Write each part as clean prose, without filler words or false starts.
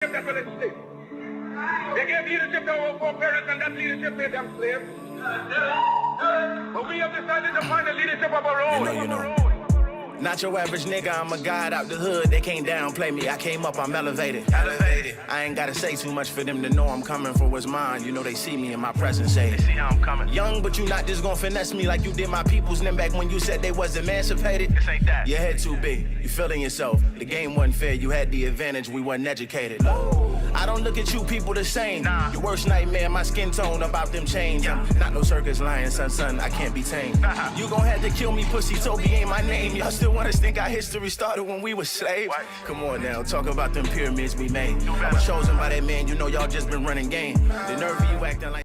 That's what it is. They gave leadership to our foreparents, and that leadership made them slaves. But we have decided to find the leadership of our own. You know. Not your average nigga, I'm a god out the hood. They can't downplay me. I came up, I'm elevated. I ain't gotta say too much for them to know I'm coming for what's mine. You know they see me in my presence, say they see how I'm coming. Young, but you not just gonna finesse me like you did my peoples. Then back when you said they was emancipated. This ain't that. Your head too big, you feeling yourself. The game wasn't fair, you had the advantage, we wasn't educated. I don't look at you people the same. Nah. Your worst nightmare, my skin tone about them chains. Yeah. Not no circus lion, son, I can't be tamed. You gon' have to kill me, pussy, Toby ain't my name. Y'all still want us think our history started when we were slaves? What? Come on now, talk about them pyramids we made. I was chosen by that man, you know y'all just been running game. The nerve of you acting like...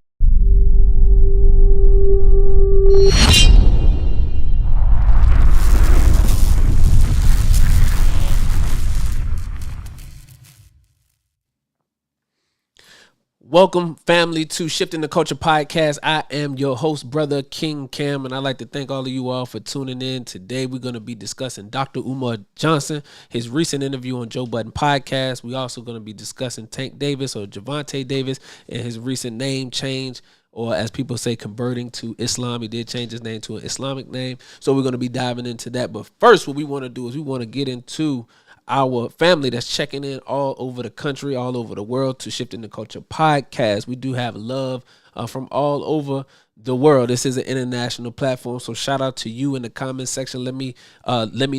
Welcome, family, to Shifting the Culture Podcast. I am your host, Brother King Cam, and I'd like to thank all of you all for tuning in. Today, we're going to be discussing Dr. Umar Johnson, his recent interview on Joe Budden Podcast. We're also going to be discussing Tank Davis, or Gevonta Davis, and his recent name change, or as people say, converting to Islam. He did change his name to an Islamic name, so we're going to be diving into that. But first, what we want to do is we want to get into our family that's checking in all over the country, all over the world to Shifting the Culture Podcast. We do have love from all over the world. This is an international platform, so shout out to you in the comment section. Let me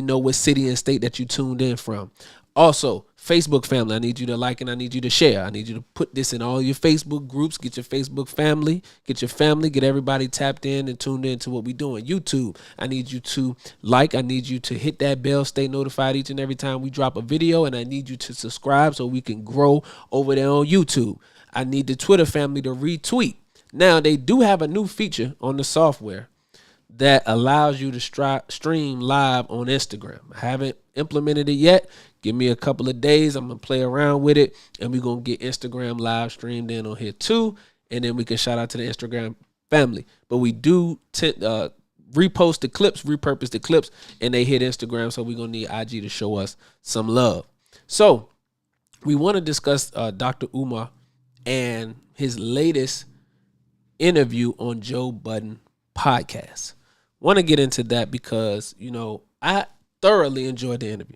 know what city and state that you tuned in from. Also, Facebook family, I need you to like and I need you to share. I need you to put this in all your Facebook groups. Get your Facebook family, get everybody tapped in and tuned in to what we're doing. YouTube, I need you to like, I need you to hit that bell, stay notified each and every time we drop a video, and I need you to subscribe so we can grow over there on YouTube. I need the Twitter family to retweet. Now, they do have a new feature on the software that allows you to stream live on Instagram. I haven't implemented it yet. Give me a couple of days. I'm going to play around with it, and we're going to get Instagram live streamed in on here too, and then we can shout out to the Instagram family. But we do repost the clips, repurpose the clips, and they hit Instagram, so we're going to need IG to show us some love. So we want to discuss Dr. Umar and his latest interview on Joe Budden Podcast. Want to get into that because, I thoroughly enjoyed the interview.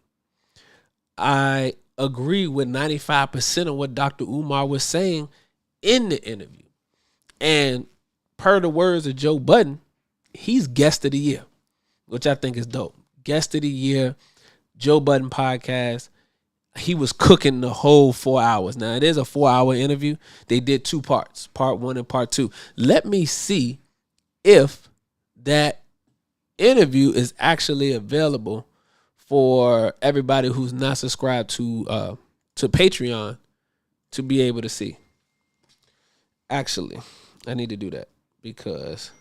I agree with 95% of what Dr. Umar was saying in the interview. And per the words of Joe Budden, he's guest of the year, which I think is dope. Guest of the year, Joe Budden Podcast. He was cooking the whole 4 hours. Now, it is a 4-hour interview. They did two parts, part one and part two. Let me see if that interview is actually available for everybody who's not subscribed to Patreon to be able to see. Actually, I need to do that because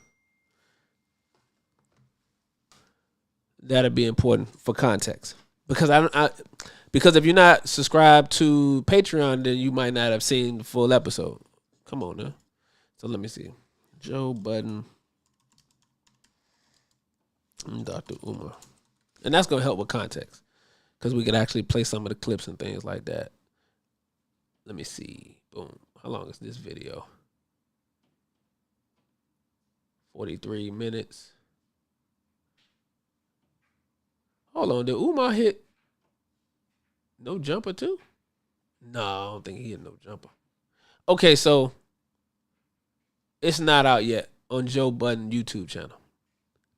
that'll be important for context. Because if you're not subscribed to Patreon, then you might not have seen the full episode. Come on now. So let me see. Joe Budden and Dr. Umar. And that's going to help with context because we could actually play some of the clips and things like that. Let me see. Boom. How long is this video? 43 minutes. Hold on. Did Umar hit no jumper too? No, I don't think he hit no jumper. Okay, so it's not out yet on Joe Budden YouTube channel.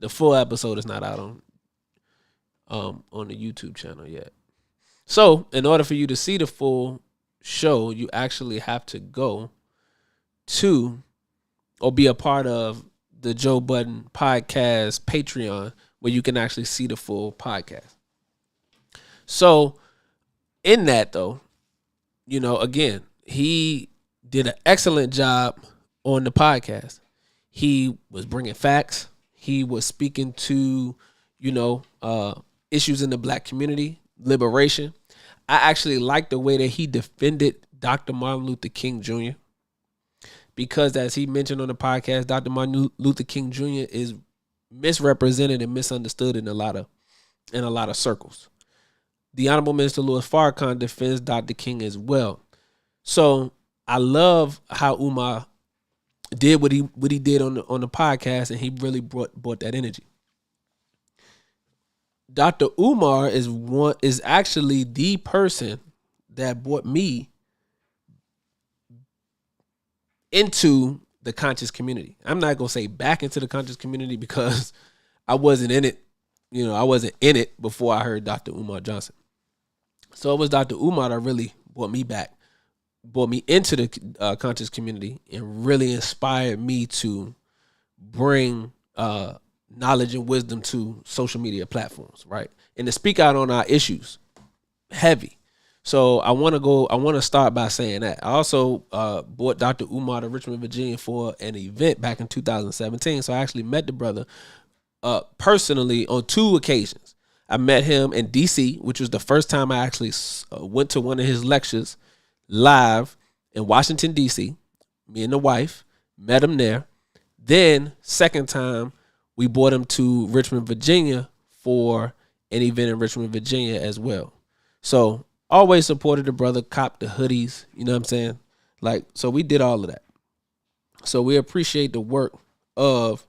The full episode is not out on the YouTube channel yet. So, in order for you to see the full show, you actually have to go to or be a part of the Joe Budden Podcast Patreon where you can actually see the full podcast. So, in that though, again, he did an excellent job on the podcast. He was bringing facts. He was speaking to, issues in the black community, liberation. I actually like the way that he defended Dr. Martin Luther King Jr. because, as he mentioned on the podcast, Dr. Martin Luther King Jr. is misrepresented and misunderstood in a lot of circles. The Honorable Minister Louis Farrakhan defends Dr. King as well. So I love how Umar did what he did on the podcast, and he really brought that energy. Dr. Umar is actually the person that brought me into the conscious community. I'm not gonna say back into the conscious community because I wasn't in it. I wasn't in it before I heard Dr. Umar Johnson. So it was Dr. Umar that really brought me into the conscious community and really inspired me to bring knowledge and wisdom to social media platforms, right? And to speak out on our issues, heavy. So I want to start by saying that. I also brought Dr. Umar to Richmond, Virginia for an event back in 2017. So I actually met the brother personally on 2 occasions. I met him in DC, which was the first time I actually went to one of his lectures live in Washington, DC. Me and the wife met him there. Then, second time, we brought him to Richmond, Virginia for an event in Richmond, Virginia as well. So, always supported the brother, copped the hoodies, you know what I'm saying? So we did all of that. So we appreciate the work of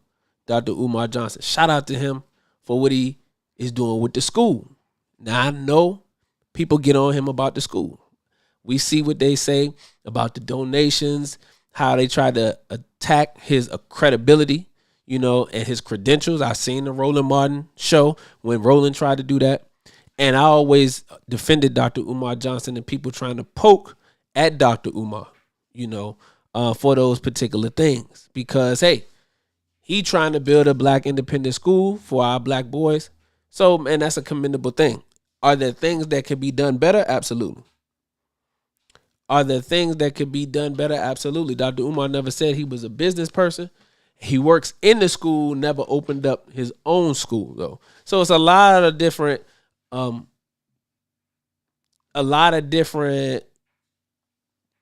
Dr. Umar Johnson. Shout out to him for what he is doing with the school. Now, I know people get on him about the school. We see what they say about the donations, how they try to attack his credibility, and his credentials. I seen the Roland Martin show when Roland tried to do that. And I always defended Dr. Umar Johnson and people trying to poke at Dr. Umar, for those particular things. Because, hey, he trying to build a black independent school for our black boys. So, man, that's a commendable thing. Are there things that could be done better? Absolutely. Are there things that could be done better? Absolutely. Dr. Umar never said he was a business person. He works in the school, never opened up his own school, though. So it's a lot of different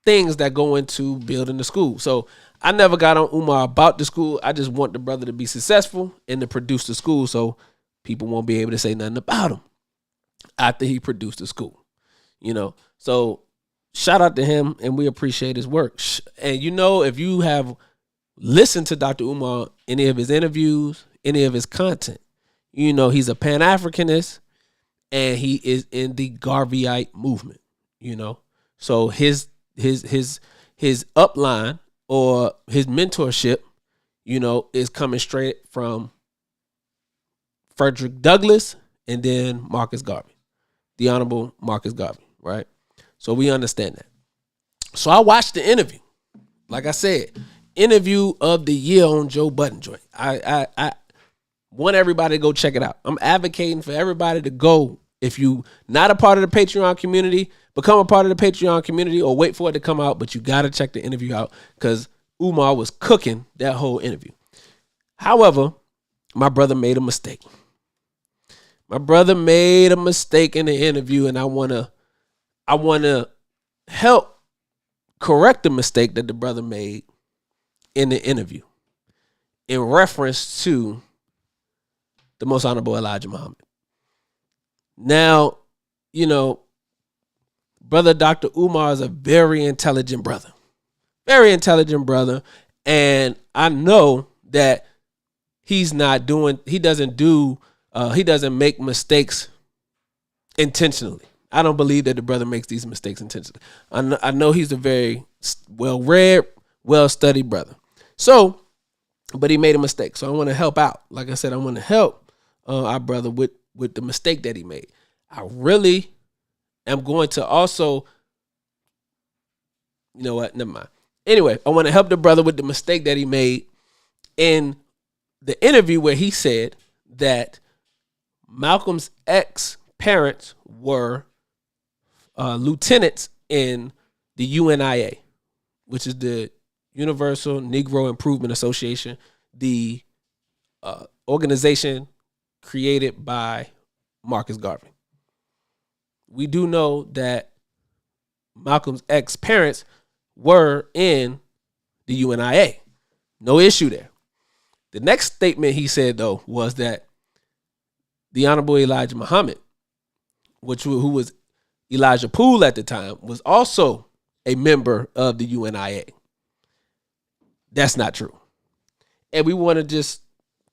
things that go into building the school. So I never got on Umar about the school. I just want the brother to be successful and to produce the school so people won't be able to say nothing about him after he produced the school. So shout out to him, and we appreciate his work. And if you have listened to Dr. Umar, any of his interviews, any of his content, he's a Pan-Africanist, and he is in the Garveyite movement, So his upline or his mentorship, is coming straight from Frederick Douglass and then Marcus Garvey, the Honorable Marcus Garvey, right? So we understand that. So I watched the interview. Like I said, interview of the year on Joe Budden joint. I want everybody to go check it out. I'm advocating for everybody to go. If you not a part of the Patreon community, become a part of the Patreon community or wait for it to come out. But you got to check the interview out because Umar was cooking that whole interview. However, my brother made a mistake. My brother made a mistake in the interview, and I want to help correct the mistake that the brother made in the interview in reference to the Most Honorable Elijah Muhammad. Now, brother Dr. Umar is a very intelligent brother. Very intelligent brother. And I know that he doesn't make mistakes intentionally. I don't believe that the brother makes these mistakes intentionally. I know he's a very well-read, well-studied brother. So, but he made a mistake. So I want to help out. Like I said, I want to help our brother with the mistake that he made. I really am going to also, never mind. Anyway, I want to help the brother with the mistake that he made in the interview where he said that Malcolm's ex-parents were lieutenants in the UNIA, which is the Universal Negro Improvement Association, the organization created by Marcus Garvey. We do know that Malcolm's ex-parents were in the UNIA. No issue there. The next statement he said, though, was that the Honorable Elijah Muhammad, who was Elijah Poole at the time, was also a member of the UNIA. That's not true. And we want to just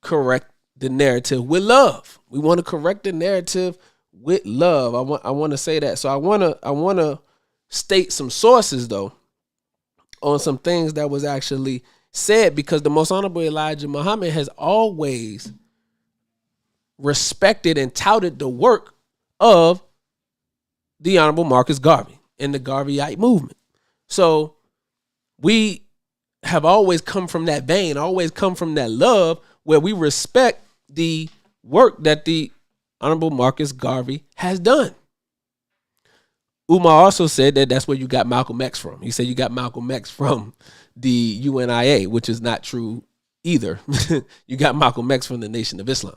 correct the narrative with love. We want to correct the narrative with love. I want to say that. So I want to state some sources though on some things that was actually said, because the Most Honorable Elijah Muhammad has always respected and touted the work of the Honorable Marcus Garvey and the Garveyite movement. So we have always come from that vein, always come from that love where we respect the work that the Honorable Marcus Garvey has done. Umar also said that that's where you got Malcolm X from. He said you got Malcolm X from the UNIA, which is not true either. You got Malcolm X from the Nation of Islam.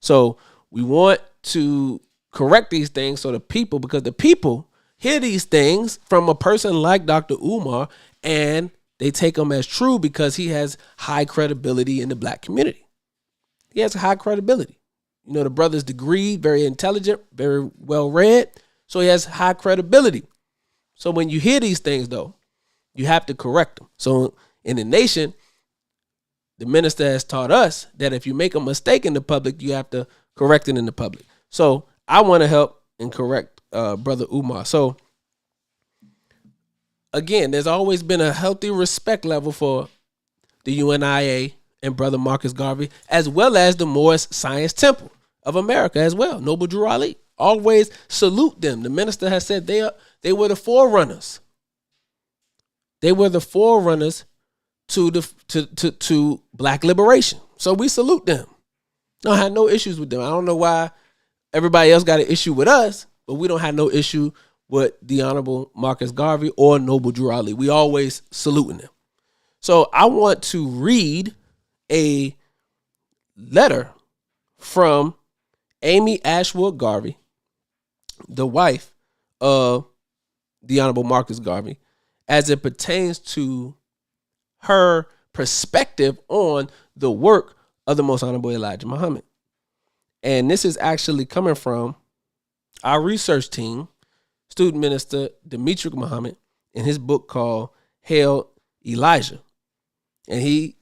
So we want to correct these things so the people, because the people hear these things from a person like Dr. Umar and they take him as true because he has high credibility in the black community. He has high credibility. You know, the brother's degree, very intelligent, very well read. So he has high credibility. So when you hear these things, though, you have to correct them. So in the nation, the minister has taught us that if you make a mistake in the public, you have to correct it in the public. So I want to help and correct Brother Umar. So again, there's always been a healthy respect level for the UNIA and Brother Marcus Garvey, as well as the Moorish Science Temple of America as well. Noble Drew Ali. Always salute them. The minister has said they were the forerunners. They were the forerunners to black liberation. So we salute them. I have no issues with them. I don't know why everybody else got an issue with us, but we don't have no issue with the Honorable Marcus Garvey or Noble Drew Ali. We always saluting them. So I want to read a letter from Amy Ashwood Garvey, the wife of the Honorable Marcus Garvey, as it pertains to her perspective on the work of the Most Honorable Elijah Muhammad. And this is actually coming from our research team, student minister Demetric Muhammad, in his book called Hail Elijah. And he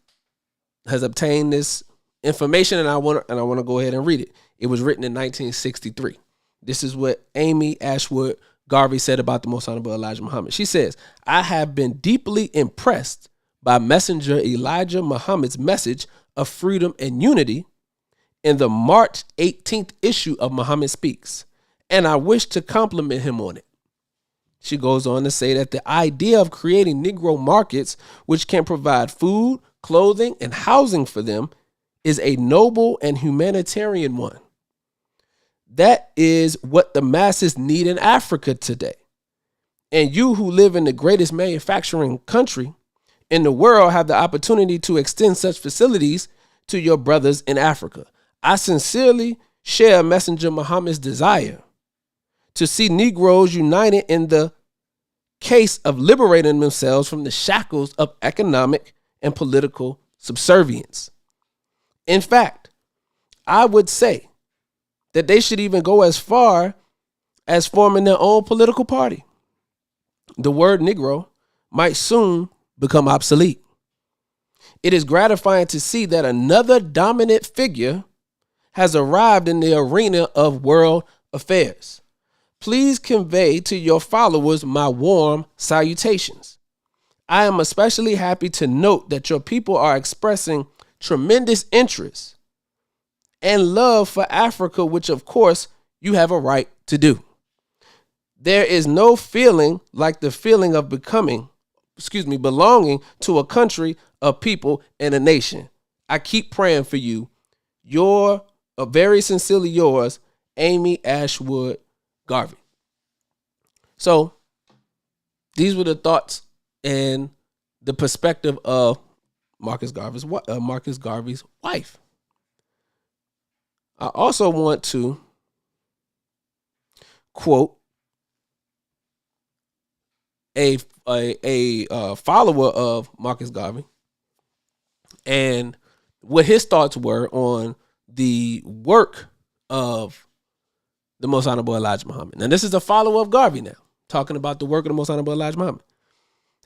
has obtained this information, and I want to go ahead and read it. It was written in 1963. This is what Amy Ashwood Garvey said about the Most Honorable Elijah Muhammad. She says, I have been deeply impressed by Messenger Elijah Muhammad's message of freedom and unity in the March 18th issue of Muhammad Speaks, and I wish to compliment him on it. She goes on to say that the idea of creating Negro markets which can provide food, clothing, and housing for them is a noble and humanitarian one. That is what the masses need in Africa today. And you who live in the greatest manufacturing country in the world have the opportunity to extend such facilities to your brothers in Africa. I sincerely share Messenger Muhammad's desire to see Negroes united in the case of liberating themselves from the shackles of economic and political subservience. In fact, I would say that they should even go as far as forming their own political party. The word Negro might soon become obsolete. It is gratifying to see that another dominant figure has arrived in the arena of world affairs. Please convey to your followers my warm salutations. I am especially happy to note that your people are expressing tremendous interest and love for Africa, which of course you have a right to do. There is no feeling like the feeling of belonging to a country, a people, and a nation. I keep praying for you. Very sincerely yours, Amy Ashwood Garvey. So these were the thoughts and the perspective of Marcus Garvey's wife. I also want to quote a follower of Marcus Garvey and what his thoughts were on the work of the Most Honorable Elijah Muhammad. Now, this is a follower of Garvey now, talking about the work of the Most Honorable Elijah Muhammad.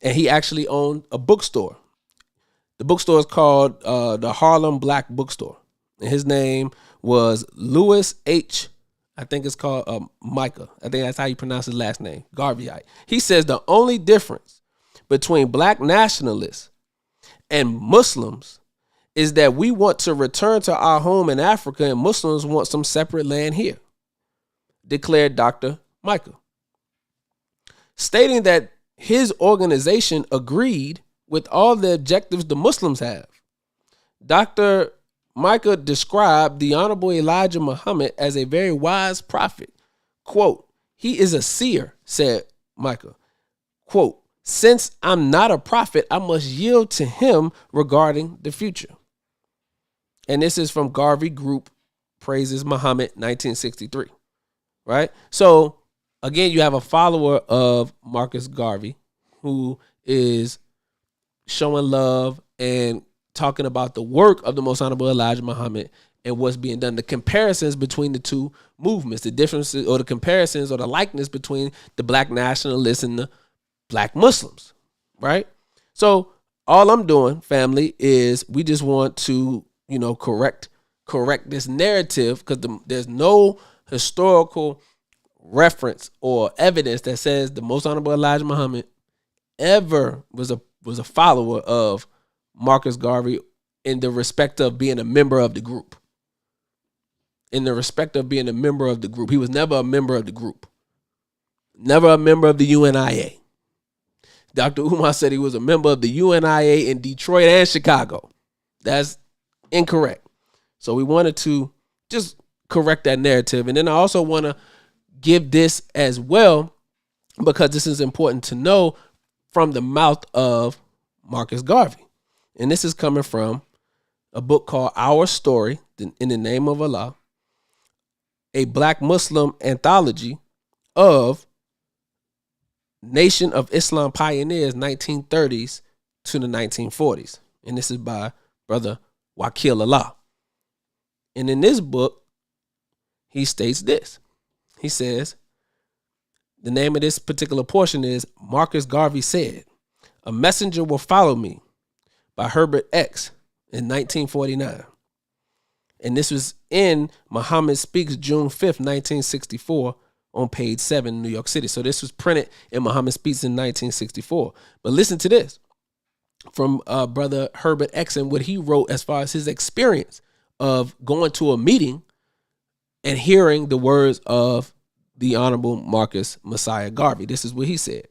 And he actually owned a bookstore. The bookstore is called the Harlem Black Bookstore. And his name was Louis H. I think it's called Micah. I think that's how you pronounce his last name, Garveyite. He says the only difference between black nationalists and Muslims is that we want to return to our home in Africa and Muslims want some separate land here, declared Dr. Micah, stating that his organization agreed with all the objectives the Muslims have. Dr. Micah described the Honorable Elijah Muhammad as a very wise prophet. Quote, he is a seer, said Micah. Quote, since I'm not a prophet, I must yield to him regarding the future. And this is from Garvey Group Praises Muhammad, 1963. Right? So, again, you have a follower of Marcus Garvey who is showing love and talking about the work of the Most Honorable Elijah Muhammad and what's being done. The comparisons between the two movements, the differences or the comparisons or the likeness between the black nationalists and the black Muslims, right? So all I'm doing, family, is we just want to, correct this narrative because there's no historical reference or evidence that says the Most Honorable Elijah Muhammad ever was a follower of Marcus Garvey in the respect of being a member of the group. In the respect of being a member of the group. He was never a member of the group. Never a member of the UNIA. Dr. Umar said he was a member of the UNIA in Detroit and Chicago. That's incorrect. So we wanted to just correct that narrative. And then I also want to give this as well because this is important to know from the mouth of Marcus Garvey. And this is coming from a book called Our Story, in the Name of Allah, a Black Muslim anthology of Nation of Islam Pioneers, 1930s to the 1940s. And this is by Brother Wakil Allah. And in this book, he states this. He says, the name of this particular portion is Marcus Garvey said, A Messenger Will Follow Me by Herbert X in 1949. And this was in Muhammad Speaks June 5th, 1964 on page 7, New York City. So this was printed in Muhammad Speaks in 1964. But listen to this from Brother Herbert X and what he wrote as far as his experience of going to a meeting and hearing the words of the Honorable Marcus Messiah Garvey. This is what he said.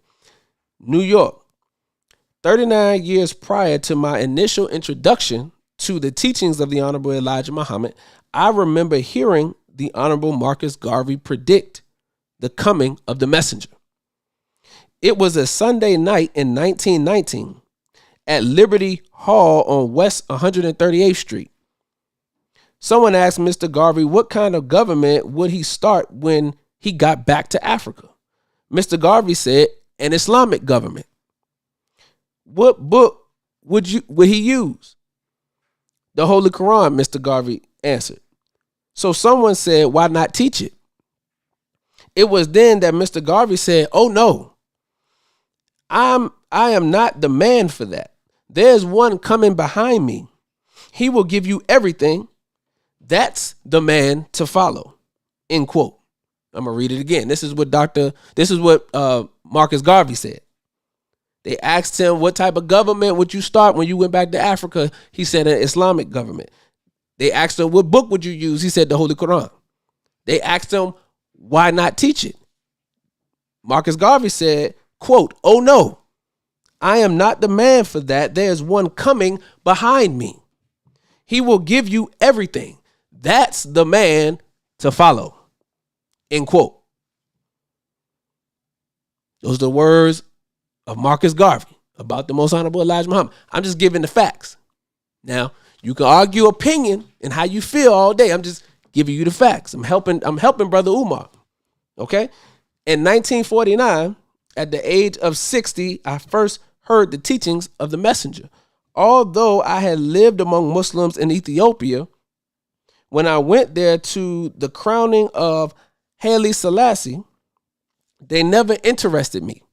New York, 39 years prior to my initial introduction to the teachings of the Honorable Elijah Muhammad, I remember hearing the Honorable Marcus Garvey predict the coming of the messenger. It was a Sunday night in 1919 at Liberty Hall on West 138th Street. Someone asked Mr. Garvey what kind of government would he start when he got back to Africa. Mr. Garvey said, an Islamic government. What book would he use? The Holy Quran, Mr. Garvey answered. So someone said, why not teach it? It was then that Mr. Garvey said, oh no, I am not the man for that. There's one coming behind me. He will give you everything. That's the man to follow. End quote. I'm gonna read it again. This is what Marcus Garvey said. They asked him, what type of government would you start when you went back to Africa? He said, an Islamic government. They asked him, what book would you use? He said, the Holy Quran. They asked him, why not teach it? Marcus Garvey said, quote, oh no, I am not the man for that. There's one coming behind me. He will give you everything. That's the man to follow. End quote. Those are the words of Marcus Garvey about the Most Honorable Elijah Muhammad. I'm just giving the facts. Now, you can argue opinion and how you feel all day. I'm just giving you the facts. I'm helping Brother Umar. Okay? In 1949, at the age of 60, I first heard the teachings of the messenger. Although I had lived among Muslims in Ethiopia, when I went there to the crowning of Haile Selassie, they never interested me.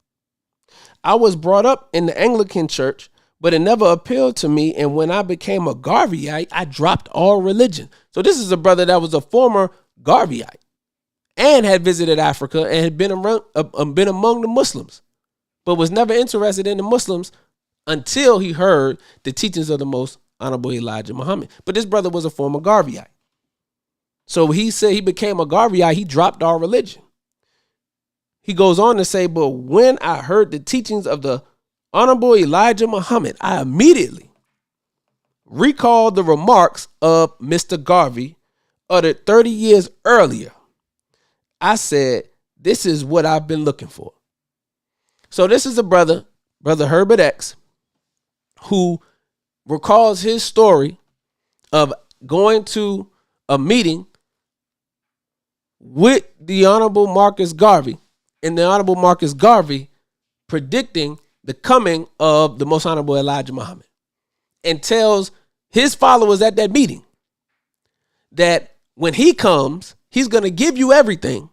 I was brought up in the Anglican church, but it never appealed to me. And when I became a Garveyite, I dropped all religion. So this is a brother that was a former Garveyite and had visited Africa and had been among the Muslims, but was never interested in the Muslims until he heard the teachings of the most honorable Elijah Muhammad. But this brother was a former Garveyite. So he said he became a Garveyite. He dropped all religion. He goes on to say, but when I heard the teachings of the Honorable Elijah Muhammad, I immediately recalled the remarks of Mr. Garvey uttered 30 years earlier. I said, this is what I've been looking for. So this is a brother Herbert X, who recalls his story of going to a meeting with the Honorable Marcus Garvey, and the Honorable Marcus Garvey predicting the coming of the most honorable Elijah Muhammad, and tells his followers at that meeting that when he comes, he's going to give you everything,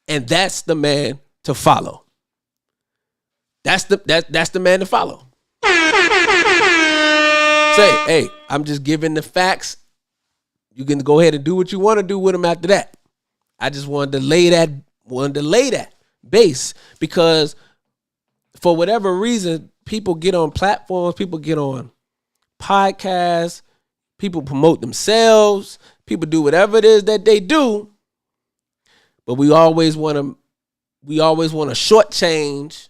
and that's the man to follow. That's the man to follow. Say, hey, I'm just giving the facts. You can go ahead and do what you want to do with them after that. I just wanted to lay that base, because for whatever reason, people get on platforms, people get on podcasts, people promote themselves, people do whatever it is that they do, but we always want to shortchange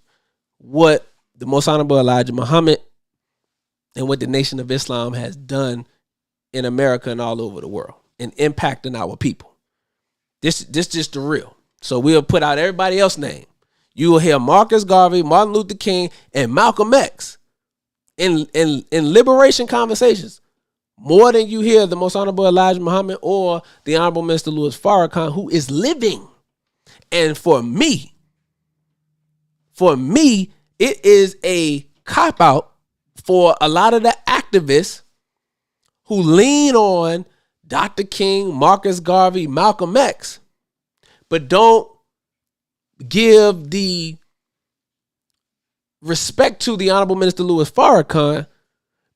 what the most honorable Elijah Muhammad and what the Nation of Islam has done in America and all over the world and impacting our people. This just the real. So we'll put out everybody else's name. You will hear Marcus Garvey, Martin Luther King, and Malcolm X in liberation conversations more than you hear the most honorable Elijah Muhammad or the Honorable Mr. Louis Farrakhan, who is living. And for me, it is a cop-out for a lot of the activists who lean on Dr. King, Marcus Garvey, Malcolm X, but don't give the respect to the Honorable Minister Louis Farrakhan,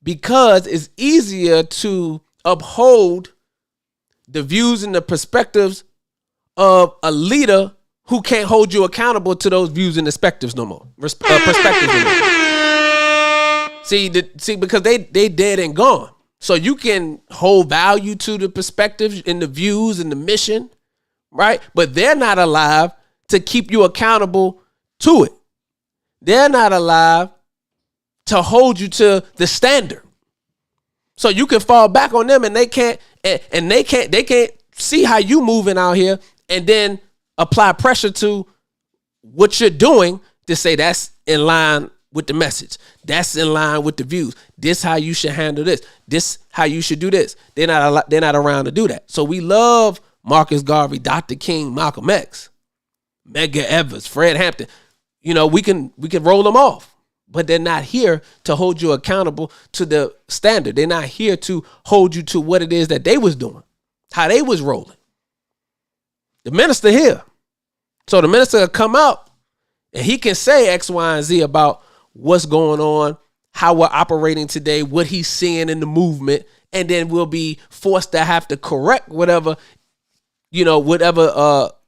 because it's easier to uphold the views and the perspectives of a leader who can't hold you accountable to those views and perspectives no more. See, because they dead and gone. So you can hold value to the perspectives and the views and the mission, right? But they're not alive to keep you accountable to it. They're not alive to hold you to the standard. So you can fall back on them, and they can't see how you moving out here and then apply pressure to what you're doing to say that's in line with the message. That's in line with the views. This how you should handle this. This how you should do this. They're not around to do that. So we love Marcus Garvey, Dr. King, Malcolm X, Medgar Evers, Fred Hampton. You know, we can roll them off, but they're not here to hold you accountable to the standard. They're not here to hold you to what it is that they was doing, how they was rolling. The minister here. So the minister will come out and he can say X, Y, and Z about what's going on, how we're operating today, what he's seeing in the movement, and then we'll be forced to have to correct whatever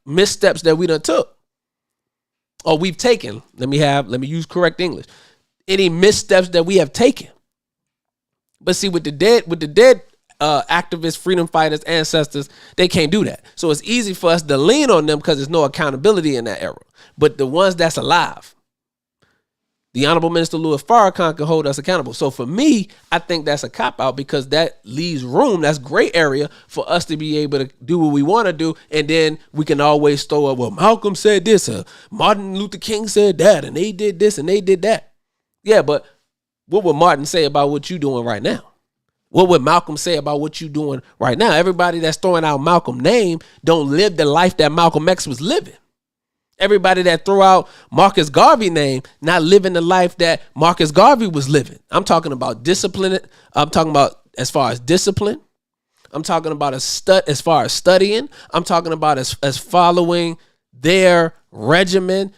missteps that we done took or we've taken. Let me use correct English. Any missteps that we have taken. But see, with the dead activists, freedom fighters, ancestors, they can't do that. So it's easy for us to lean on them because there's no accountability in that era. But the ones that's alive, the Honorable Minister Louis Farrakhan can hold us accountable. So for me, I think that's a cop-out because that leaves room, that's gray area for us to be able to do what we want to do. And then we can always throw up, well, Malcolm said this, Martin Luther King said that, and they did this and they did that. Yeah, but what would Martin say about what you're doing right now? What would Malcolm say about what you're doing right now? Everybody that's throwing out Malcolm's name don't live the life that Malcolm X was living. Everybody that throw out Marcus Garvey's name, not living the life that Marcus Garvey was living. I'm talking about discipline. I'm talking about as far as discipline. I'm talking about as far as studying. I'm talking about as following their regimen,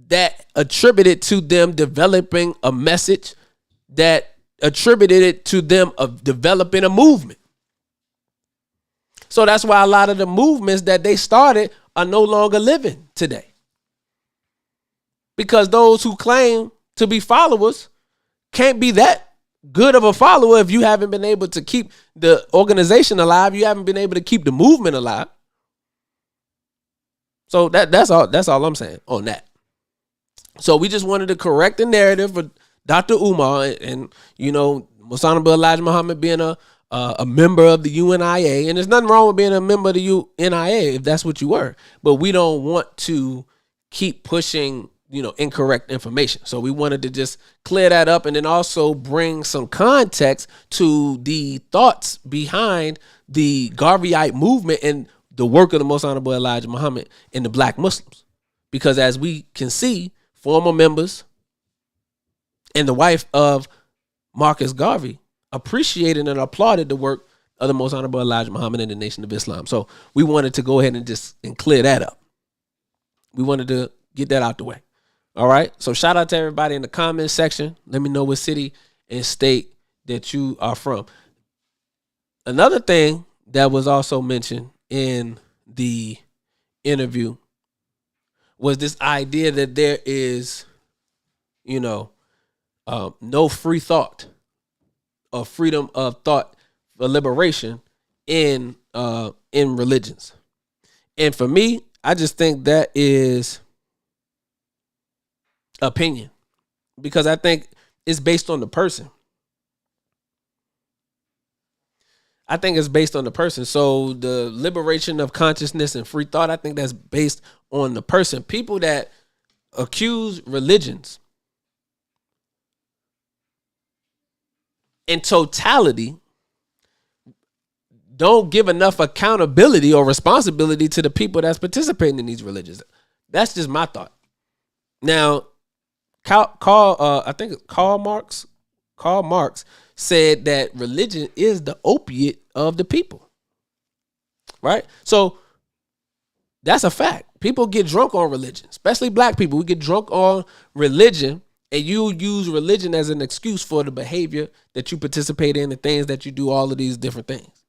that attributed to them developing a message, that attributed it to them of developing a movement. So that's why a lot of the movements that they started are no longer living today. Because those who claim to be followers can't be that good of a follower if you haven't been able to keep the organization alive. You haven't been able to keep the movement alive. So that's all I'm saying on that. So we just wanted to correct the narrative for Dr. Umar and Most Honorable Elijah Muhammad being a member of the UNIA. And there's nothing wrong with being a member of the UNIA if that's what you were. But we don't want to keep pushing incorrect information. So we wanted to just clear that up and then also bring some context to the thoughts behind the Garveyite movement and the work of the Most Honorable Elijah Muhammad and the Black Muslims. Because as we can see, former members and the wife of Marcus Garvey appreciated and applauded the work of the Most Honorable Elijah Muhammad and the Nation of Islam. So we wanted to go ahead and clear that up. We wanted to get that out the way. All right. So shout out to everybody in the comments section. Let me know what city and state that you are from. Another thing that was also mentioned in the interview was this idea that there is, no free thought or freedom of thought for liberation in religions. And for me, I just think that is opinion, because I think it's based on the person. I think it's based on the person. So the liberation of consciousness and free thought, I think that's based on the person. People that accuse religions in totality don't give enough accountability or responsibility to the people that's participating in these religions. That's just my thought. Now, I think Karl Marx said that religion is the opiate of the people. Right? So that's a fact. People get drunk on religion, especially black people. We get drunk on religion, and you use religion as an excuse for the behavior that you participate in, the things that you do, all of these different things.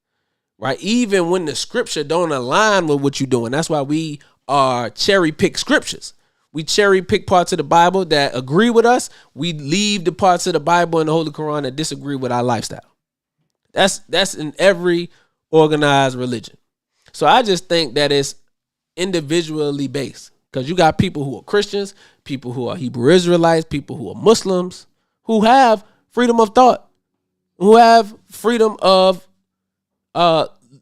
Right? Even when the scripture don't align with what you're doing. That's why we are cherry pick scriptures. We cherry pick parts of the Bible that agree with us. We leave the parts of the Bible and the Holy Quran that disagree with our lifestyle. That's in every organized religion. So I just think that it's individually based, because you got people who are Christians, people who are Hebrew Israelites, people who are Muslims, who have freedom of thought, who have freedom of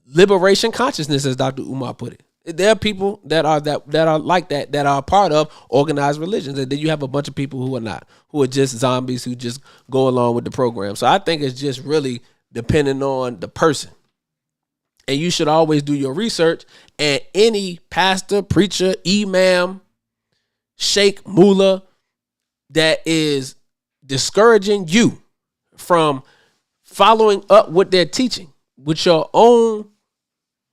liberation consciousness, as Dr. Umar put it. There are people that are like that are part of organized religions. And then you have a bunch of people who are not, who are just zombies who just go along with the program. So I think it's just really depending on the person. And you should always do your research. And any pastor, preacher, imam, sheikh, mullah that is discouraging you from following up what they're teaching with your own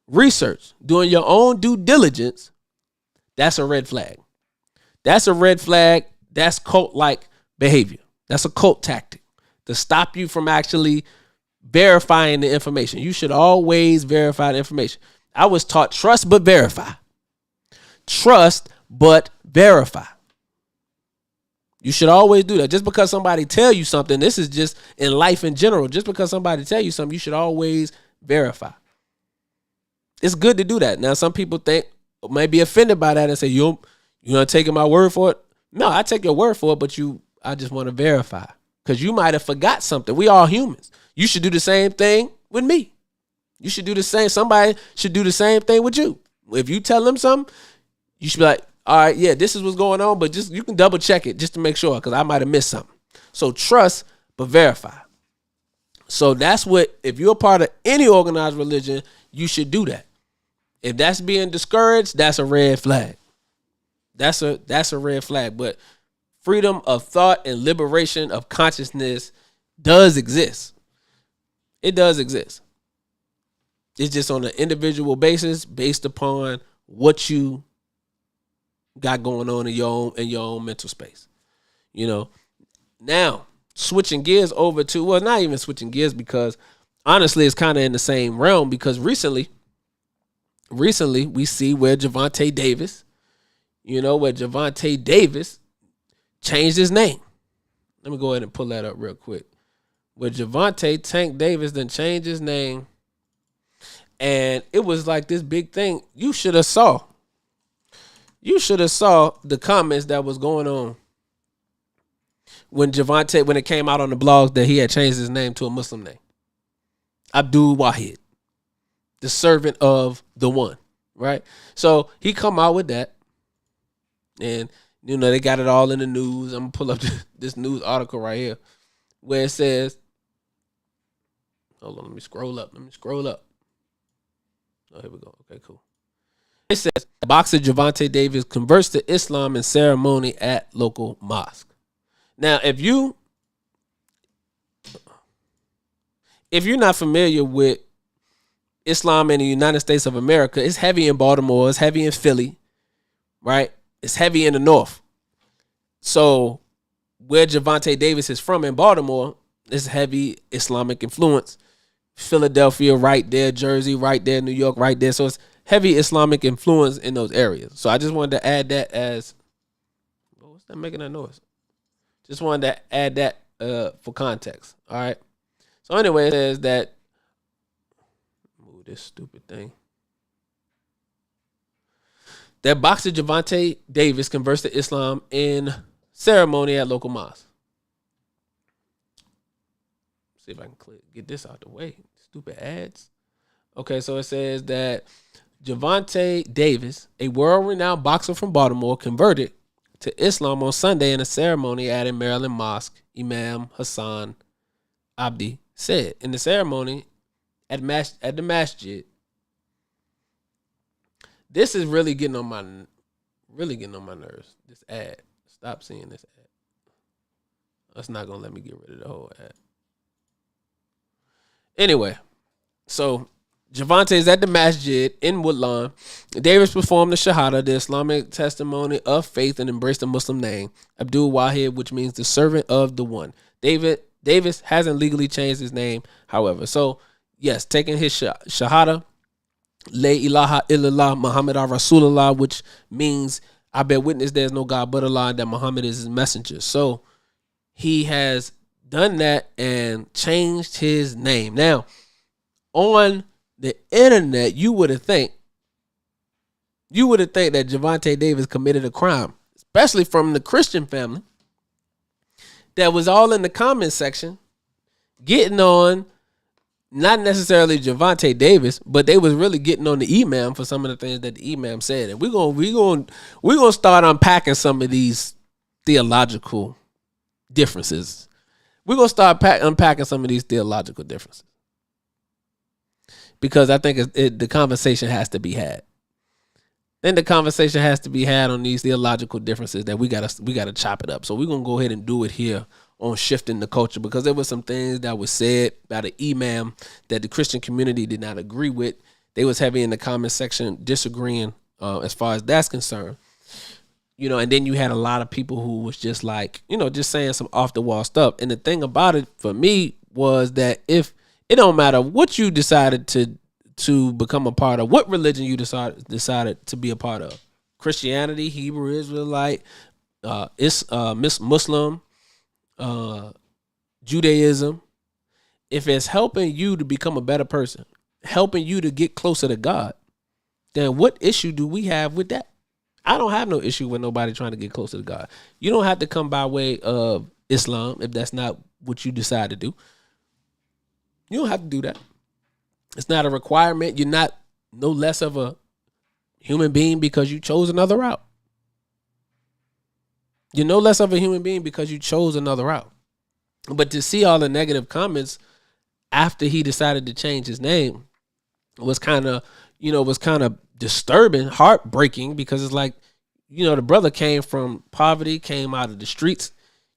research, doing your own due diligence, that's a red flag. That's a red flag. That's cult-like behavior. That's a cult tactic to stop you from actually verifying the information. You should always verify the information. I was taught trust but verify. Trust but verify. You should always do that. Just because somebody tell you something, this is just in life in general. Just because somebody tell you something, you should always verify. It's good to do that. Now, some people may be offended by that and say, you're not taking my word for it. No, I take your word for it, but I just want to verify, because you might have forgot something. We all humans. You should do the same thing with me. You should do the same. Somebody should do the same thing with you. If you tell them something, you should be like, all right, yeah, this is what's going on, but just you can double check it just to make sure, because I might have missed something. So trust but verify. So that's what, if you're a part of any organized religion, you should do that. If that's being discouraged, that's a red flag. That's a red flag. But freedom of thought and liberation of consciousness does exist. It does exist. It's just on an individual basis based upon what you got going on in your own mental space. You know. Now, switching gears over to, well, not even switching gears, because honestly it's kind of in the same realm, because recently we see where Gevonta Davis, changed his name. Let me go ahead and pull that up real quick. Where Gevonta Tank Davis then changed his name, and it was like this big thing. You should have saw the comments that was going on when it came out on the blogs that he had changed his name to a Muslim name. Abdul Wahid, the servant of the one, right? So he come out with that, and they got it all in the news. I'm gonna pull up this news article right here where it says, hold on, let me scroll up. Oh, here we go. Okay, cool. It says, boxer Gevonta Davis converts to Islam in ceremony at local mosque. Now, if you're not familiar with Islam in the United States of America, it's heavy in Baltimore, it's heavy in Philly, right? It's heavy in the North. So where Gevonta Davis is from in Baltimore, it's heavy Islamic influence. Philadelphia right there, Jersey right there, New York right there. So it's heavy Islamic influence in those areas. So I just wanted to add that as, what's that making that noise? Just wanted to add that for context. All right. So anyway, it says that, move this stupid thing. That boxer Gevonta Davis converts to Islam in ceremony at local mosque. See if I can get this out the way. Stupid ads. Okay, so it says that Gevonta Davis, a world-renowned boxer from Baltimore, converted to Islam on Sunday in a ceremony at a Maryland mosque, Imam Hassan Abdi said. In the ceremony at the masjid, this is really getting on my nerves. This ad. Stop seeing this ad. That's not gonna let me get rid of the whole ad. Anyway, so Gevonta is at the masjid in Woodlawn. Davis performed the Shahada, the Islamic testimony of faith, and embraced the Muslim name, Abdul Wahid, which means the servant of the one. Davis hasn't legally changed his name, however. So, yes, taking his Shahada, La ilaha illallah Muhammad Rasulullah, which means I bear witness there's no God but Allah, that Muhammad is his messenger. So, he has done that and changed his name. Now, on the internet, you would have think that Gevonta Davis committed a crime, especially from the Christian family that was all in the comment section getting on, not necessarily Gevonta Davis, but they was really getting on the imam for some of the things that the imam said. And we're gonna start unpacking some of these theological differences. We're gonna start unpacking some of these theological differences, because I think the conversation has to be had. Then the conversation has to be had on these theological differences that we gotta chop it up. So we're gonna go ahead and do it here on Shifting the Culture, because there were some things that was said by the imam that the Christian community did not agree with. They was heavy in the comment section disagreeing as far as that's concerned. And then you had a lot of people who was just like, just saying some off the wall stuff. And the thing about it for me was that if it don't matter what you decided to become a part of, what religion you decided to be a part of, Christianity, Hebrew Israelite, Muslim, Judaism, if it's helping you to become a better person, helping you to get closer to God, then what issue do we have with that? I don't have no issue with nobody trying to get closer to God. You don't have to come by way of Islam if that's not what you decide to do. You don't have to do that. It's not a requirement. You're not no less of a human being because you chose another route. You're no less of a human being because you chose another route. But to see all the negative comments after he decided to change his name was kind of disturbing, heartbreaking, because it's like, the brother came from poverty, came out of the streets.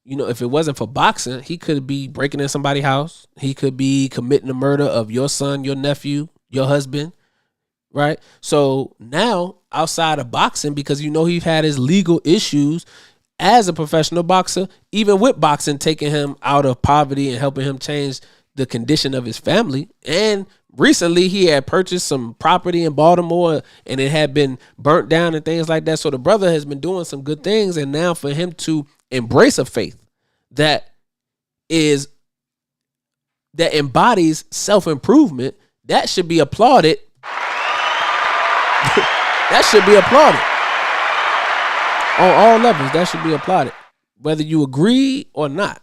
If it wasn't for boxing, he could be breaking in somebody's house. He could be committing the murder of your son, your nephew, your husband, right? So now outside of boxing because he had his legal issues as a professional boxer, even with boxing taking him out of poverty and helping him change the condition of his family. And recently he had purchased some property in Baltimore and it had been burnt down and things like that. So the brother has been doing some good things. And now for him to embrace a faith that embodies self-improvement, that should be applauded. That should be applauded. On all levels, that should be applauded. Whether you agree or not,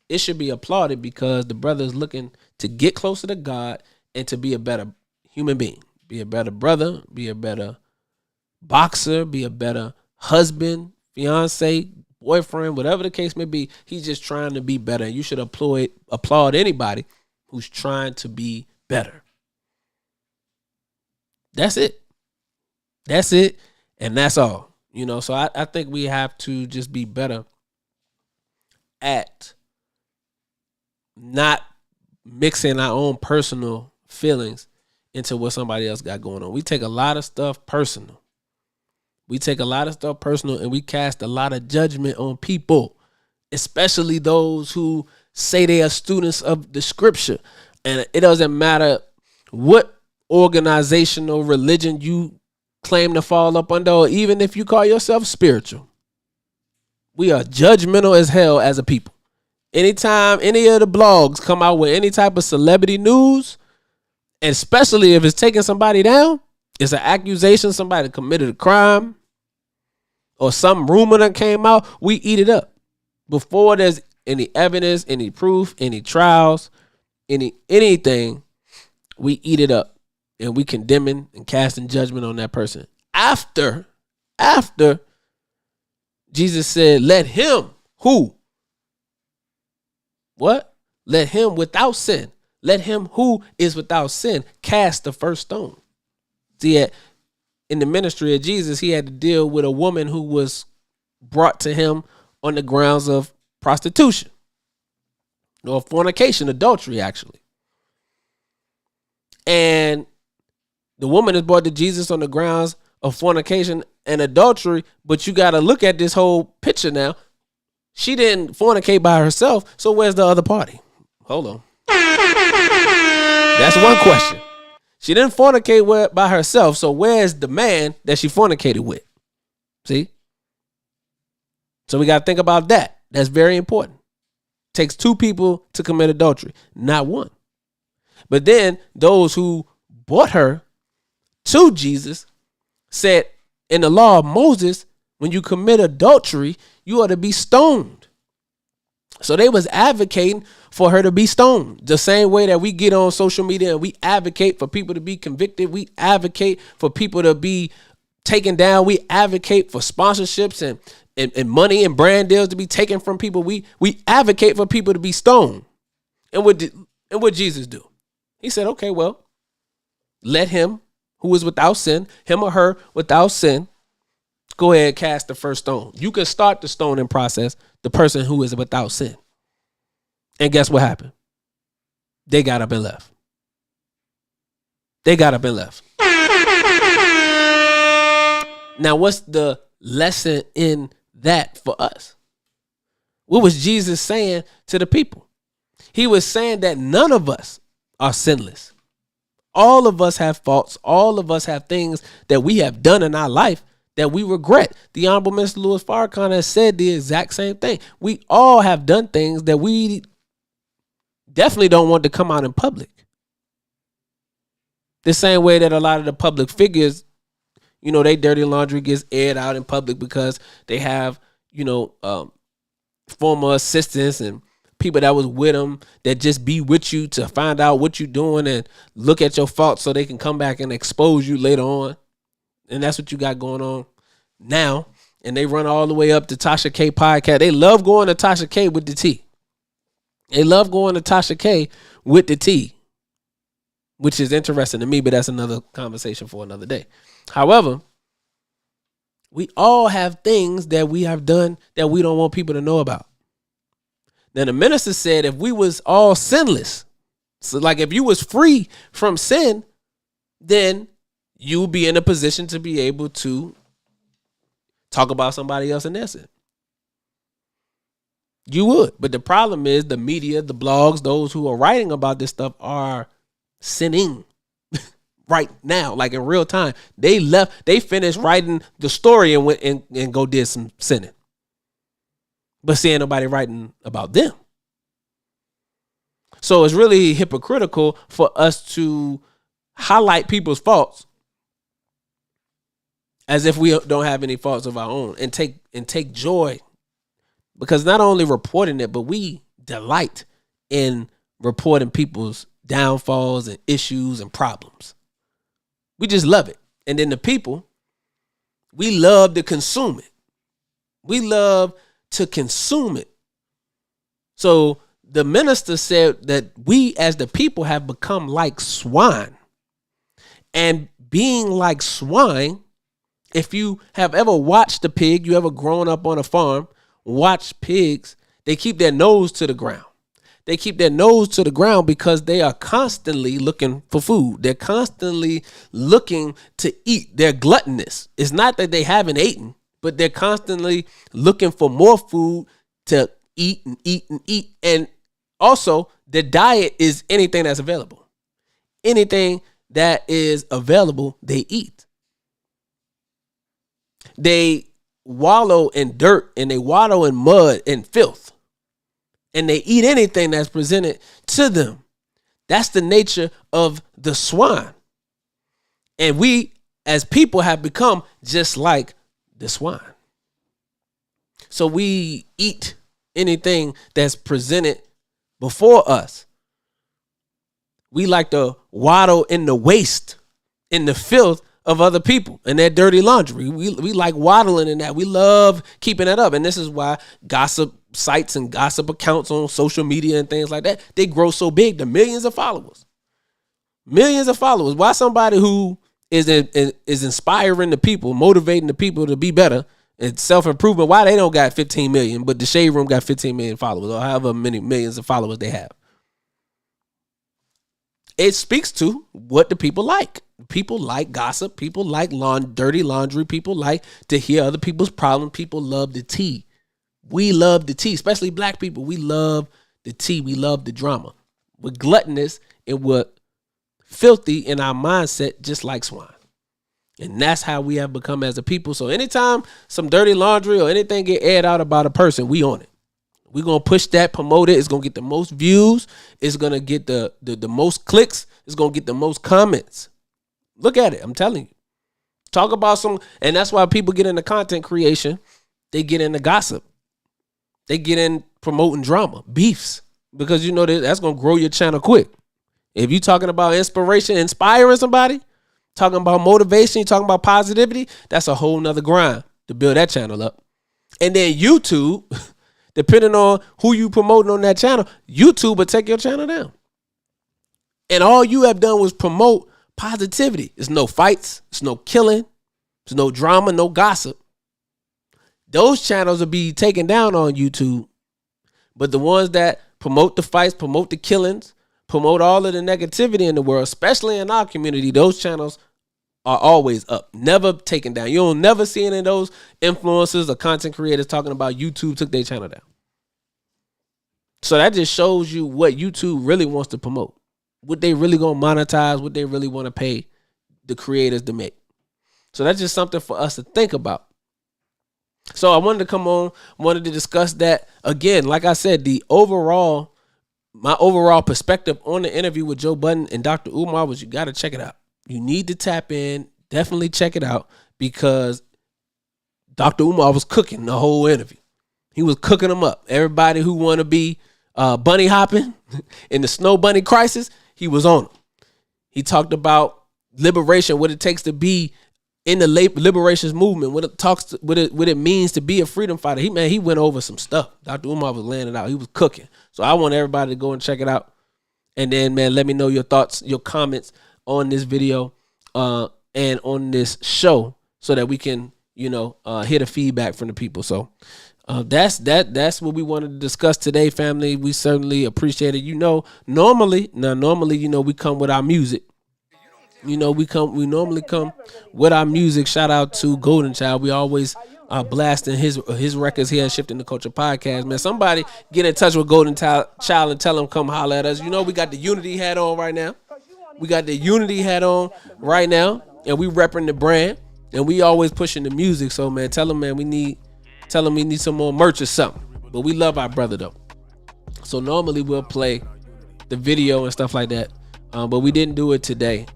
it should be applauded because the brother is looking to get closer to God and to be a better human being. Be a better brother, be a better boxer, be a better husband, fiance, boyfriend, whatever the case may be. He's just trying to be better. And you should applaud anybody who's trying to be better. That's it. That's it. And that's all. So I think we have to just be better at not mixing our own personal feelings into what somebody else got going on. We take a lot of stuff personal. And we cast a lot of judgment on people, especially those who say they are students of the scripture. And it doesn't matter what organization or religion you claim to fall up under, or even if you call yourself spiritual. We are judgmental as hell as a people. Anytime any of the blogs come out with any type of celebrity news, and especially if it's taking somebody down, it's an accusation somebody committed a crime or some rumor that came out, we eat it up. Before there's any evidence, any proof, any trials, anything, we eat it up. And we condemning and casting judgment on that person. After Jesus said, let him who? What? Let him without sin. Let him who is without sin cast the first stone. See, in the ministry of Jesus, he had to deal with a woman who was brought to him on the grounds of prostitution. Or fornication, adultery, actually. And the woman is brought to Jesus on the grounds of fornication and adultery, but you got to look at this whole picture now. She didn't fornicate by herself, so where's the other party? Hold on. That's one question. She didn't fornicate by herself, so where's the man that she fornicated with? See? So we got to think about that. That's very important. Takes two people to commit adultery, not one. But then those who brought her to Jesus said in the law of Moses, when you commit adultery, you ought to be stoned. So they was advocating for her to be stoned. The same way that we get on social media and we advocate for people to be convicted. We advocate for people to be taken down. We advocate for sponsorships and money and brand deals to be taken from people. We advocate for people to be stoned. And what Jesus do? He said, okay, well, let him who is without sin, him or her without sin, go ahead and cast the first stone. You can start the stoning process, the person who is without sin. And guess what happened? They got up and left. Now, what's the lesson in that for us? What was Jesus saying to the people? He was saying that none of us are sinless. All of us have faults. All of us have things that we have done in our life that we regret. The Honorable Mr. Louis Farrakhan has said the exact same thing. We all have done things that we definitely don't want to come out in public. The same way that a lot of the public figures, they dirty laundry gets aired out in public because they have, former assistants and people that was with them that just be with you to find out what you're doing and look at your faults so they can come back and expose you later on. And that's what you got going on now. And they run all the way up to Tasha K podcast. They love going to Tasha K with the T. Which is interesting to me, but that's another conversation for another day. However, we all have things that we have done that we don't want people to know about. Now, the minister said if we was all sinless, so like if you was free from sin, then you'll be in a position to be able to talk about somebody else in their sin. You would. But the problem is the media, the blogs, those who are writing about this stuff are sinning right now, like in real time. They finished writing the story and went and go did some sinning. But see, ain't nobody writing about them. So it's really hypocritical for us to highlight people's faults as if we don't have any faults of our own, and take joy, because not only reporting it, but we delight in reporting people's downfalls and issues and problems. We just love it. And then the people, we love to consume it. We love to consume it. So the minister said that we as the people have become like swine. And being like swine, if you have ever watched a pig, you ever grown up on a farm, watch pigs, they keep their nose to the ground. They keep their nose to the ground because they are constantly looking for food. They're constantly looking to eat. They're gluttonous. It's not that they haven't eaten, but they're constantly looking for more food to eat and eat and eat. And also, the diet is anything that's available. Anything that is available, they eat. They wallow in dirt and they wallow in mud and filth. And they eat anything that's presented to them. That's the nature of the swine. And we as people have become just like the swine. So we eat anything that's presented before us. We like to waddle in the waste, in the filth of other people and their dirty laundry. We like waddling in that. We love keeping that up. And this is why gossip sites and gossip accounts on social media and things like that, they grow so big to millions of followers. Millions of followers. Why somebody who is inspiring the people, motivating the people to be better and self-improvement, why they don't got 15 million, but the Shade Room got 15 million followers, or however many millions of followers they have. It speaks to what the people like. People like gossip. People like dirty laundry. People like to hear other people's problems. People love the tea. We love the tea, especially black people. We love the tea. We love the drama. We're gluttonous and we're filthy in our mindset, just like swine. And that's how we have become as a people. So anytime some dirty laundry or anything get aired out about a person, we on it. We're going to push that, promote it. It's going to get the most views. It's going to get the most clicks. It's going to get the most comments. Look at it. I'm telling you. Talk about and that's why people get into content creation. They get into gossip. They get in promoting drama, beefs, because you know that's going to grow your channel quick. If you're talking about inspiration, inspiring somebody, talking about motivation, you're talking about positivity, that's a whole nother grind to build that channel up. And then YouTube, depending on who you promoting on that channel, YouTube will take your channel down. And all you have done was promote positivity. There's no fights. There's no killing. There's no drama, no gossip. Those channels will be taken down on YouTube. But the ones that promote the fights, promote the killings, promote all of the negativity in the world, especially in our community, those channels are always up, never taken down. You'll never see any of those influencers or content creators talking about YouTube took their channel down. So that just shows you what YouTube really wants to promote, what they really going to monetize, what they really want to pay the creators to make. So that's just something for us to think about. So I wanted to come on, wanted to discuss that again. Like I said, my overall perspective on the interview with Joe Budden and Dr. Umar was, you got to check it out. You need to tap in. Definitely check it out, because Dr. Umar was cooking the whole interview. He was cooking them up. Everybody who want to be bunny hopping in the snow bunny crisis, he was on them. He talked about liberation, what it takes to be in the liberations movement, what it means to be a freedom fighter. He went over some stuff. Dr. Umar was laying it out. He was cooking. So I want everybody to go and check it out. And then, man, let me know your thoughts, your comments on this video and on this show, so that we can, hear the feedback from the people. So that's what we wanted to discuss today, family. We certainly appreciate it. Normally, we come with our music. You know, we normally come with our music. Shout out to Golden Child. We always blasting his records here at Shifting the Culture Podcast. Man, somebody get in touch with Golden Child and tell him come holler at us. You know, we got the Unity hat on right now. And we repping the brand, and we always pushing the music. So man, tell him we need some more merch or something. But we love our brother though. So normally we'll play the video and stuff like that, but we didn't do it today.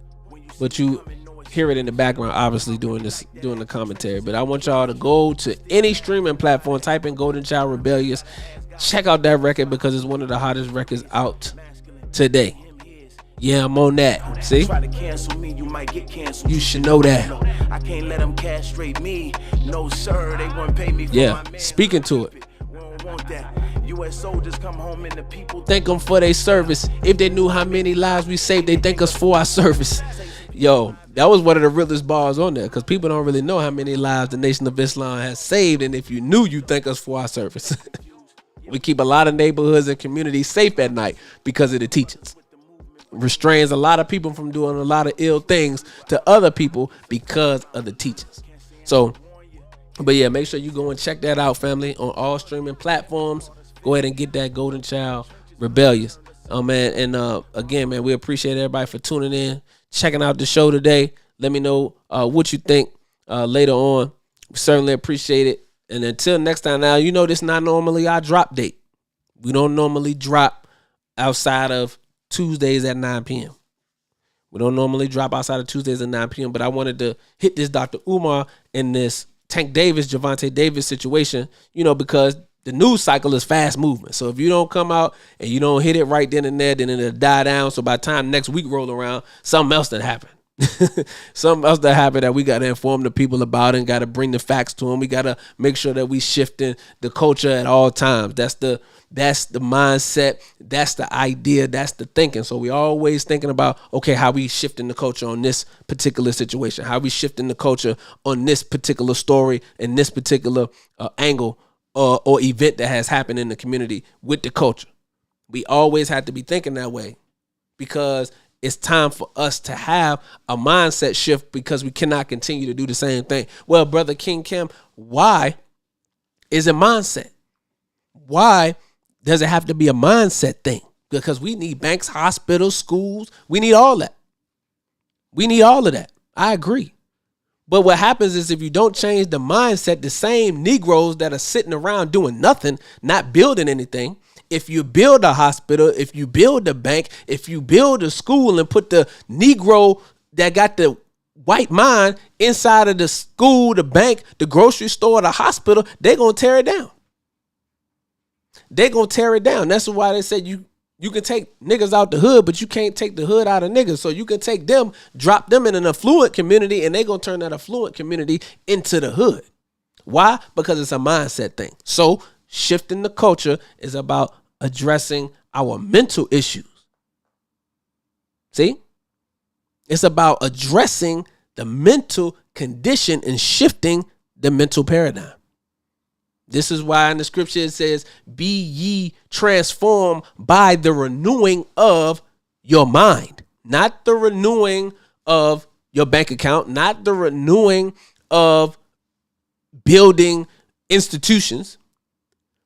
But you hear it in the background, obviously doing the commentary. But I want y'all to go to any streaming platform, type in Golden Child Rebellious, check out that record because it's one of the hottest records out today. Yeah, I'm on that. See? You should know that. I can't let them castrate me. No, sir, they won't pay me for my man. Speaking to it. US soldiers come home and the people thank them for their service. If they knew how many lives we saved, they thank us for our service. Yo, that was one of the realest bars on there because people don't really know how many lives the Nation of Islam has saved. And if you knew, you thank us for our service. We keep a lot of neighborhoods and communities safe at night because of the teachings. Restrains a lot of people from doing a lot of ill things to other people because of the teachings. So, but yeah, make sure you go and check that out, family, on all streaming platforms. Go ahead and get that Golden Child Rebellious. Man, and again, man, we appreciate everybody for tuning in, checking out the show today. Let me know what you think later on. We certainly appreciate it. And until next time, now, you know this is not normally our drop date. We don't normally drop outside of Tuesdays at 9 p.m. We don't normally drop outside of Tuesdays at 9 p.m., but I wanted to hit this Dr. Umar in this Tank Davis, Gevonta Davis situation, you know, because the news cycle is fast moving. So if you don't come out and you don't hit it right then and there, then it'll die down. So by the time next week roll around, something else that happened. Something else that happened that we got to inform the people about and got to bring the facts to them. We got to make sure that we shifting the culture at all times. That's the mindset. That's the idea. That's the thinking. So we always thinking about, okay, how we shifting the culture on this particular situation, how we shifting the culture on this particular story and this particular angle or event that has happened in the community with the culture. We always have to be thinking that way because it's time for us to have a mindset shift because we cannot continue to do the same thing. Well, Brother King Cam, why is it mindset? Why does it have to be a mindset thing? Because we need banks, hospitals, schools. We need all that. We need all of that. I agree. But what happens is if you don't change the mindset, the same Negroes that are sitting around doing nothing, not building anything, if you build a hospital, if you build a bank, if you build a school and put the Negro that got the white mind inside of the school, the bank, the grocery store, the hospital, they're going to tear it down. They're going to tear it down. That's why they said you can take niggas out the hood, but you can't take the hood out of niggas. So you can take them, drop them in an affluent community, and they're going to turn that affluent community into the hood. Why? Because it's a mindset thing. So shifting the culture is about addressing our mental issues. See? It's about addressing the mental condition and shifting the mental paradigm. This is why in the scripture it says, be ye transformed by the renewing of your mind. Not the renewing of your bank account, not the renewing of building institutions,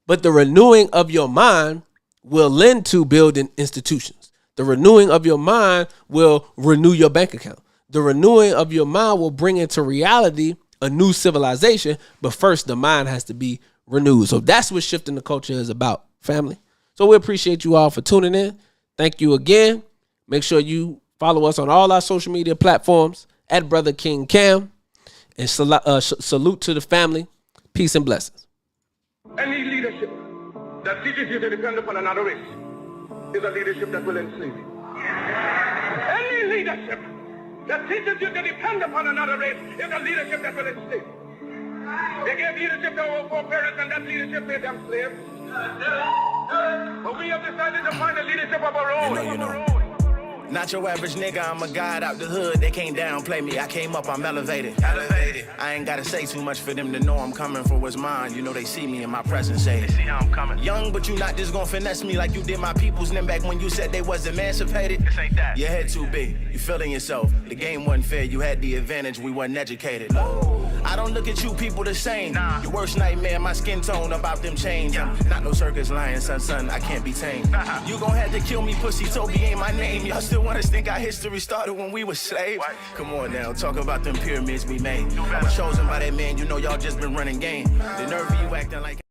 but the renewing of your mind will lend to building institutions. The renewing of your mind will renew your bank account. The renewing of your mind will bring into reality a new civilization, but first the mind has to be renewed. So that's what shifting the culture is about, family. So we appreciate you all for tuning in. Thank you again. Make sure you follow us on all our social media platforms at Brother King Cam. And salute to the family. Peace and blessings. Any leadership that teaches you to depend upon another race is a leadership that will enslave you. Any leadership that teaches you to depend upon another race is a leadership that will enslave you. They gave leadership to our foreparents, and that leadership made them slaves. But we have decided to find a leadership of our own. Not your average nigga, I'm a god out the hood. They can't downplay me. I came up, I'm elevated. Elevated. I ain't gotta say too much for them to know I'm coming for what's mine. You know they see me in my presence, say they see how I'm coming. Young, but you not just gonna finesse me like you did my peoples. Then back when you said they was emancipated. This ain't that. Your head too big. You feeling yourself. The game wasn't fair. You had the advantage. We wasn't educated. I don't look at you people the same. Nah. Your worst nightmare, my skin tone about them chains. Yeah. Not no circus lion, son, I can't be tamed. You gon' have to kill me, pussy, Toby ain't my name. Y'all still want us think our history started when we were slaves? What? Come on now, talk about them pyramids we made. I was chosen by that man, you know y'all just been running game. The nerve of you acting like